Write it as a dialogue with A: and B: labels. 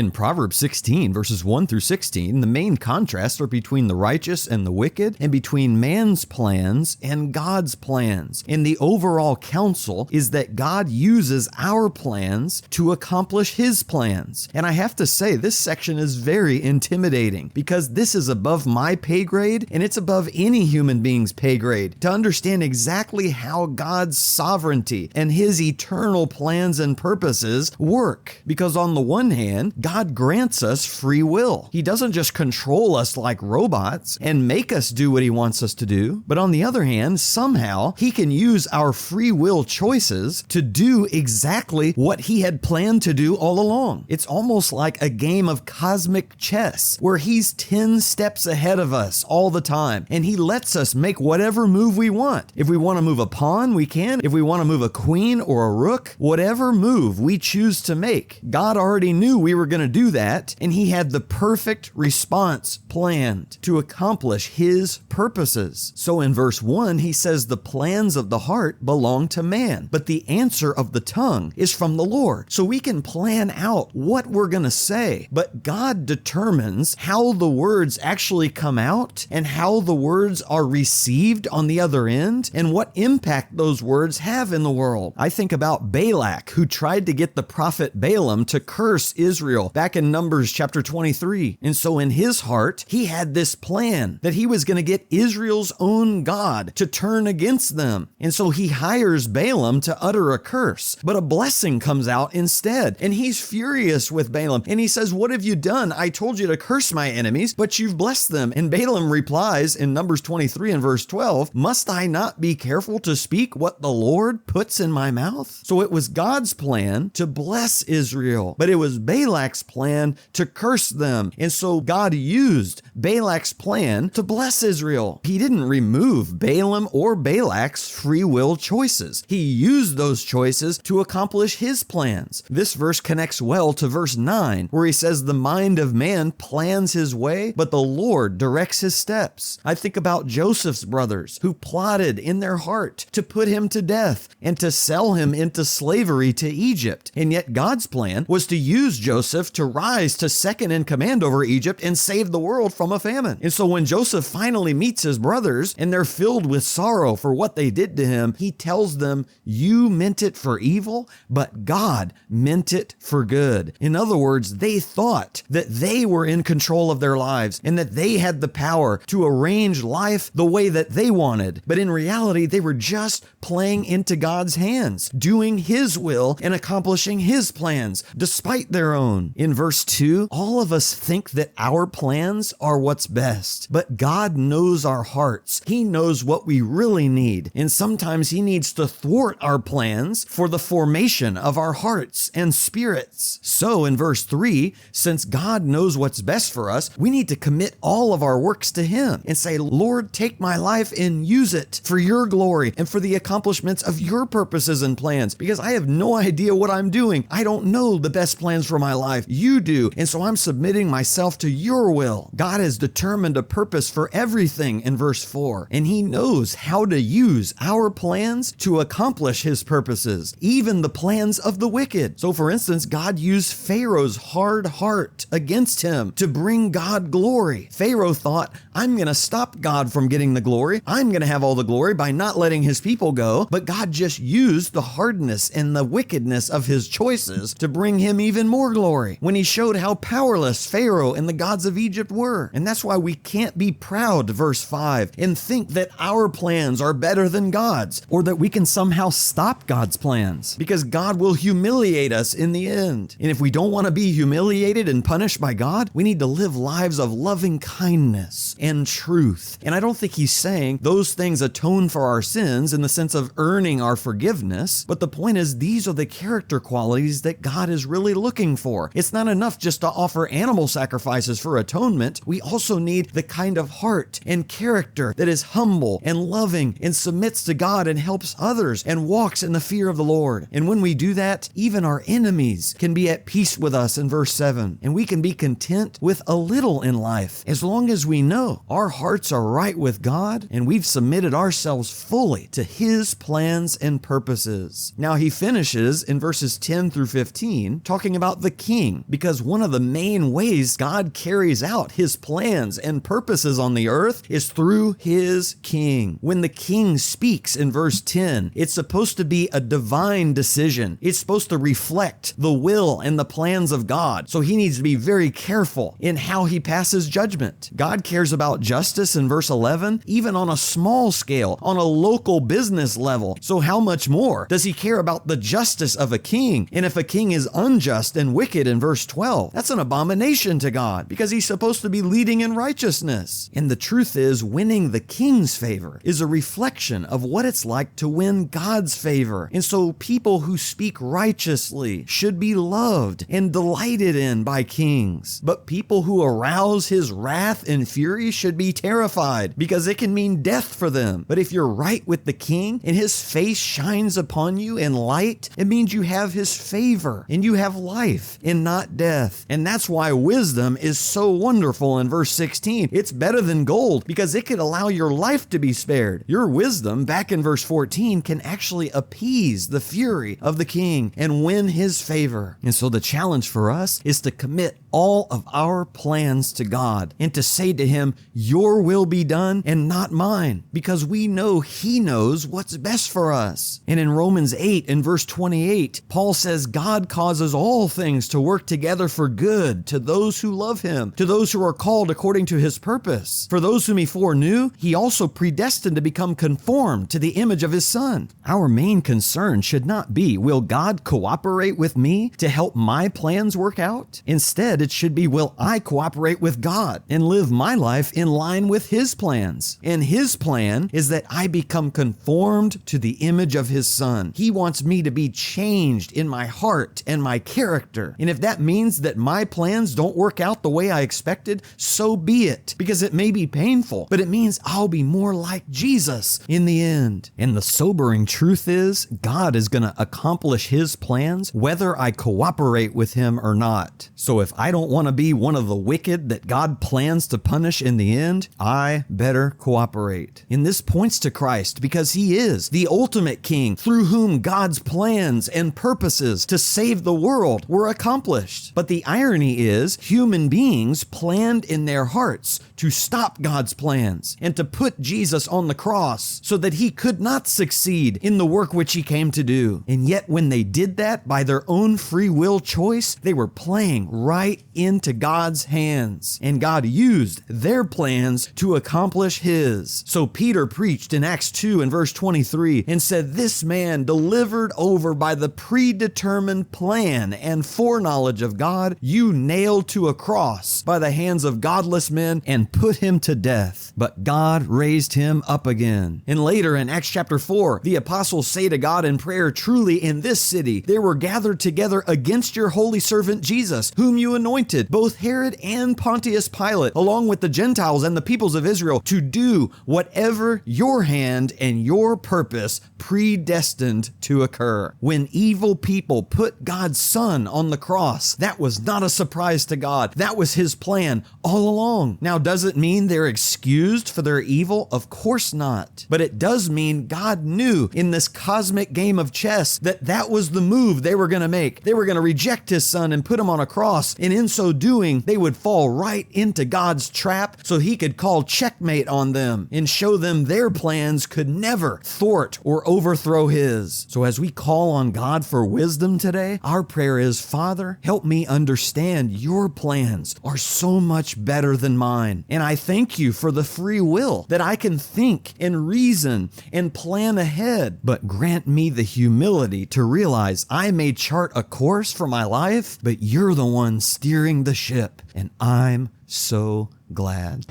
A: In Proverbs 16, verses 1 through 16, the main contrasts are between the righteous and the wicked, and between man's plans and God's plans. And the overall counsel is that God uses our plans to accomplish His plans. And I have to say, this section is very intimidating because this is above my pay grade, and it's above any human being's pay grade to understand exactly how God's sovereignty and His eternal plans and purposes work. Because on the one hand, God grants us free will. He doesn't just control us like robots and make us do what He wants us to do, but on the other hand, somehow He can use our free will choices to do exactly what He had planned to do all along. It's almost like a game of cosmic chess where He's 10 steps ahead of us all the time, and He lets us make whatever move we want. If we want to move a pawn, we can. If we want to move a queen or a rook, whatever move we choose to make, God already knew we were going to do that, and He had the perfect response planned to accomplish His purposes. So in verse 1, He says the plans of the heart belong to man, but the answer of the tongue is from the Lord. So we can plan out what we're going to say, but God determines how the words actually come out and how the words are received on the other end and what impact those words have in the world. I think about Balak, who tried to get the prophet Balaam to curse Israel back in Numbers chapter 23. And so in his heart, he had this plan that he was going to get Israel's own God to turn against them. And so he hires Balaam to utter a curse, but a blessing comes out instead. And he's furious with Balaam. And he says, "What have you done? I told you to curse my enemies, but you've blessed them." And Balaam replies in Numbers 23 and verse 12, "Must I not be careful to speak what the Lord puts in my mouth?" So it was God's plan to bless Israel, but it was Balak's plan to curse them. And so God used Balak's plan to bless Israel. He didn't remove Balaam or Balak's free will choices. He used those choices to accomplish His plans. This verse connects well to verse 9, where He says, "The mind of man plans his way, but the Lord directs his steps." I think about Joseph's brothers who plotted in their heart to put him to death and to sell him into slavery to Egypt. And yet God's plan was to use Joseph to rise to second in command over Egypt and save the world from a famine. And so when Joseph finally meets his brothers and they're filled with sorrow for what they did to him, he tells them, "You meant it for evil, but God meant it for good." In other words, they thought that they were in control of their lives and that they had the power to arrange life the way that they wanted. But in reality, they were just playing into God's hands, doing His will and accomplishing His plans despite their own. In verse 2, all of us think that our plans are what's best, but God knows our hearts. He knows what we really need, and sometimes He needs to thwart our plans for the formation of our hearts and spirits. So in verse 3, since God knows what's best for us, we need to commit all of our works to Him and say, "Lord, take my life and use it for Your glory and for the accomplishments of Your purposes and plans, because I have no idea what I'm doing. I don't know the best plans for my life. You do, and so I'm submitting myself to Your will." God has determined a purpose for everything in verse 4, and He knows how to use our plans to accomplish His purposes, even the plans of the wicked. So for instance, God used Pharaoh's hard heart against him to bring God glory. Pharaoh thought, "I'm going to stop God from getting the glory. I'm going to have all the glory by not letting his people go." But God just used the hardness and the wickedness of his choices to bring him even more glory when He showed how powerless Pharaoh and the gods of Egypt were. And that's why we can't be proud, verse 5, and think that our plans are better than God's, or that we can somehow stop God's plans, because God will humiliate us in the end. And if we don't want to be humiliated and punished by God, we need to live lives of loving kindness and truth. And I don't think He's saying those things atone for our sins in the sense of earning our forgiveness, but the point is, these are the character qualities that God is really looking for. It's not enough just to offer animal sacrifices for atonement. We also need the kind of heart and character that is humble and loving and submits to God and helps others and walks in the fear of the Lord. And when we do that, even our enemies can be at peace with us in verse 7, and we can be content with a little in life as long as we know our hearts are right with God and we've submitted ourselves fully to His plans and purposes. Now He finishes in verses 10 through 15 talking about the king king, because one of the main ways God carries out his plans and purposes on the earth is through his king. When the king speaks in verse 10, it's supposed to be a divine decision. It's supposed to reflect the will and the plans of God. So he needs to be very careful in how he passes judgment. God cares about justice in verse 11, even on a small scale, on a local business level. So how much more does he care about the justice of a king? And if a king is unjust and wicked in verse 12, that's an abomination to God, because he's supposed to be leading in righteousness. And the truth is, winning the king's favor is a reflection of what it's like to win God's favor. And so people who speak righteously should be loved and delighted in by kings. But people who arouse his wrath and fury should be terrified, because it can mean death for them. But if you're right with the king and his face shines upon you in light, it means you have his favor and you have life and not death. And that's why wisdom is so wonderful in verse 16. It's better than gold, because it could allow your life to be spared. Your wisdom, back in verse 14, can actually appease the fury of the king and win his favor. And so the challenge for us is to commit all of our plans to God and to say to him, your will be done and not mine, because we know he knows what's best for us. And in Romans 8 and verse 28, Paul says God causes all things to work together for good to those who love him, to those who are called according to his purpose. For those whom he foreknew, he also predestined to become conformed to the image of his Son. Our main concern should not be, will God cooperate with me to help my plans work out? Instead, it should be, will I cooperate with God and live my life in line with his plans? And his plan is that I become conformed to the image of his Son. He wants me to be changed in my heart and my character. And if that means that my plans don't work out the way I expected, so be it, because it may be painful, but it means I'll be more like Jesus in the end. And the sobering truth is, God is going to accomplish his plans whether I cooperate with him or not. So if I don't want to be one of the wicked that God plans to punish in the end, I better cooperate. And this points to Christ, because he is the ultimate king through whom God's plans and purposes to save the world were accomplished. But the irony is, human beings planned in their hearts to stop God's plans and to put Jesus on the cross so that he could not succeed in the work which he came to do. And yet when they did that by their own free will choice, they were playing right into God's hands. And God used their plans to accomplish his. So Peter preached in Acts 2 and verse 23 and said, this man delivered over by the predetermined plan and foreknowledge of God, you nailed to a cross by the hands of godless men and put him to death. But God raised him up again. And later in Acts chapter 4, the apostles say to God in prayer, truly in this city they were gathered together against your holy servant Jesus, whom you anointed, both Herod and Pontius Pilate, along with the Gentiles and the peoples of Israel, to do whatever your hand and your purpose predestined to occur. When evil people put God's Son on the cross, that was not a surprise to God. That was his plan all along. Now, does it mean they're excused for their evil? Of course not. But it does mean God knew in this cosmic game of chess that that was the move they were going to make. They were going to reject his Son and put him on a cross, and in so doing, they would fall right into God's trap so he could call checkmate on them and show them their plans could never thwart or overthrow his. So as we call on God for wisdom today, our prayer is, Father, help me understand your plans are so much better than mine. And I thank you for the free will that I can think and reason and plan ahead, but grant me the humility to realize I may chart a course for my life, but you're the one steering the ship, and I'm so glad.